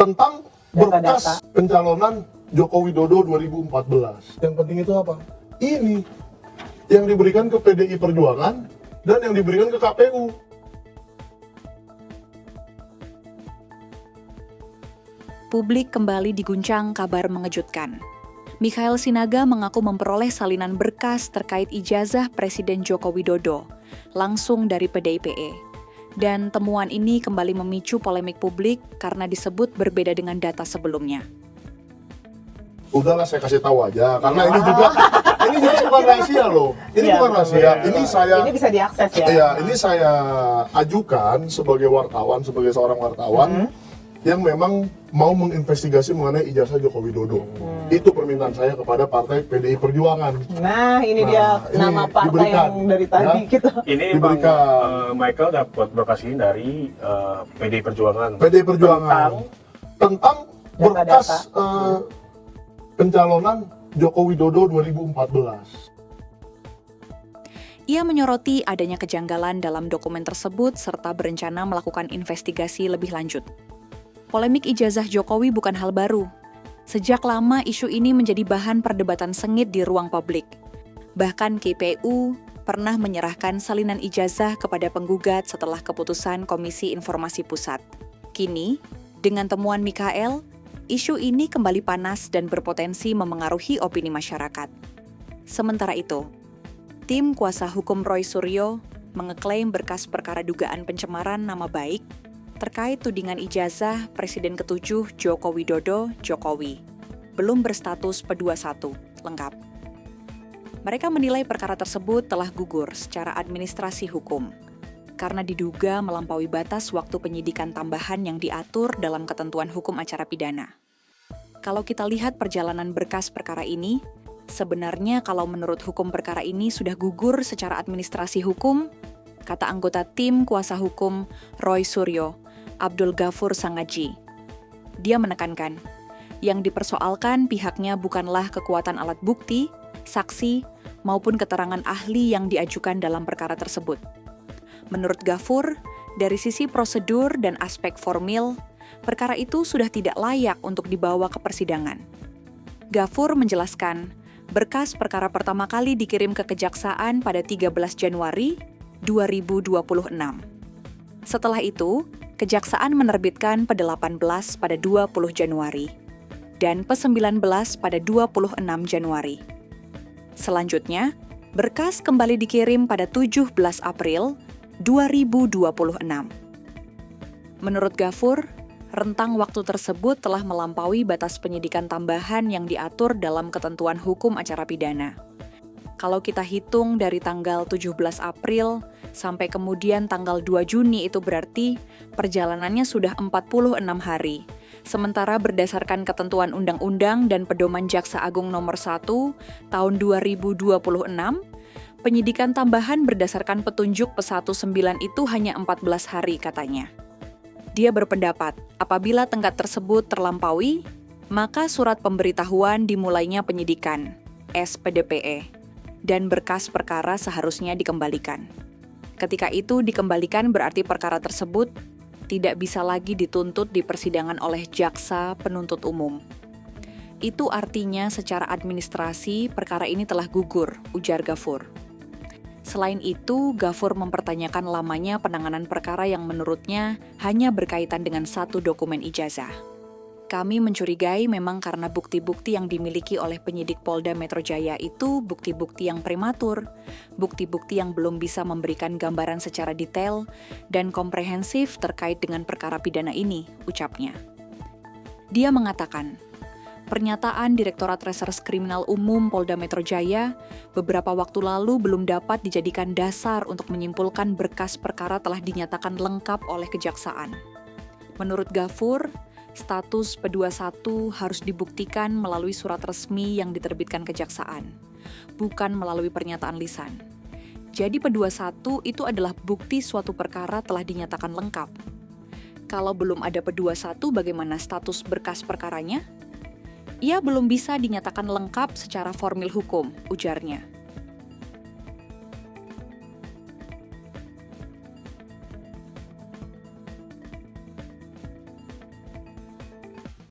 tentang berkas pencalonan Joko Widodo 2014. Yang penting itu apa? Ini yang diberikan ke PDI Perjuangan dan yang diberikan ke KPU. Publik kembali diguncang kabar mengejutkan. Mikhail Sinaga mengaku memperoleh salinan berkas terkait ijazah Presiden Joko Widodo langsung dari PDIPE. Dan temuan ini kembali memicu polemik publik karena disebut berbeda dengan data sebelumnya. Udahlah saya kasih tahu aja, karena ini juga bukan rahasia loh. Ini bukan rahasia. Ini bisa diakses ya. Iya, ini saya ajukan sebagai wartawan, sebagai seorang wartawan yang memang mau menginvestigasi mengenai ijazah Joko Widodo. Itu permintaan saya kepada partai PDI Perjuangan. Nah, ini dia nama partai diberikan, yang dari tadi ya. kita. Ini Diberikan. Michael dapat berkas ini dari PDI Perjuangan. PDI Perjuangan tentang berkas pencalonan Joko Widodo 2014. Ia menyoroti adanya kejanggalan dalam dokumen tersebut serta berencana melakukan investigasi lebih lanjut. Polemik ijazah Jokowi bukan hal baru. Sejak lama isu ini menjadi bahan perdebatan sengit di ruang publik. Bahkan KPU pernah menyerahkan salinan ijazah kepada penggugat setelah keputusan Komisi Informasi Pusat. Kini, dengan temuan Mikhail, isu ini kembali panas dan berpotensi memengaruhi opini masyarakat. Sementara itu, tim kuasa hukum Roy Suryo mengeklaim berkas perkara dugaan pencemaran nama baik terkait tudingan ijazah Presiden ke-7 Joko Widodo Jokowi belum berstatus P21 lengkap. Mereka menilai perkara tersebut telah gugur secara administrasi hukum karena diduga melampaui batas waktu penyidikan tambahan yang diatur dalam ketentuan hukum acara pidana. Kalau kita lihat perjalanan berkas perkara ini, sebenarnya kalau menurut hukum perkara ini sudah gugur secara administrasi hukum, kata anggota tim kuasa hukum Roy Suryo, Abdul Ghafur Sangaji. Dia menekankan, yang dipersoalkan pihaknya bukanlah kekuatan alat bukti, saksi, maupun keterangan ahli yang diajukan dalam perkara tersebut. Menurut Ghafur, dari sisi prosedur dan aspek formil, perkara itu sudah tidak layak untuk dibawa ke persidangan. Ghafur menjelaskan, berkas perkara pertama kali dikirim ke Kejaksaan pada 13 Januari 2026. Setelah itu, Kejaksaan menerbitkan P18 pada 20 Januari dan P19 pada 26 Januari. Selanjutnya, berkas kembali dikirim pada 17 April 2026. Menurut Ghafur, rentang waktu tersebut telah melampaui batas penyidikan tambahan yang diatur dalam ketentuan hukum acara pidana. Kalau kita hitung dari tanggal 17 April sampai kemudian tanggal 2 Juni itu berarti perjalanannya sudah 46 hari. Sementara berdasarkan ketentuan Undang-Undang dan Pedoman Jaksa Agung Nomor 1 Tahun 2026, penyidikan tambahan berdasarkan petunjuk P19 itu hanya 14 hari katanya. Dia berpendapat, apabila tenggat tersebut terlampaui, maka surat pemberitahuan dimulainya penyidikan, SPDPE, dan berkas perkara seharusnya dikembalikan. Ketika itu dikembalikan berarti perkara tersebut tidak bisa lagi dituntut di persidangan oleh jaksa penuntut umum. Itu artinya secara administrasi perkara ini telah gugur, ujar Ghafur. Selain itu, Ghafur mempertanyakan lamanya penanganan perkara yang menurutnya hanya berkaitan dengan satu dokumen ijazah. Kami mencurigai memang karena bukti-bukti yang dimiliki oleh penyidik Polda Metro Jaya itu bukti-bukti yang prematur, bukti-bukti yang belum bisa memberikan gambaran secara detail dan komprehensif terkait dengan perkara pidana ini, ucapnya. Dia mengatakan, pernyataan Direktorat Reserse Kriminal Umum Polda Metro Jaya beberapa waktu lalu belum dapat dijadikan dasar untuk menyimpulkan berkas perkara telah dinyatakan lengkap oleh Kejaksaan. Menurut Ghafur, status P21 harus dibuktikan melalui surat resmi yang diterbitkan Kejaksaan, bukan melalui pernyataan lisan. Jadi P21 itu adalah bukti suatu perkara telah dinyatakan lengkap. Kalau belum ada P21, bagaimana status berkas perkaranya? Ia belum bisa dinyatakan lengkap secara formil hukum, ujarnya.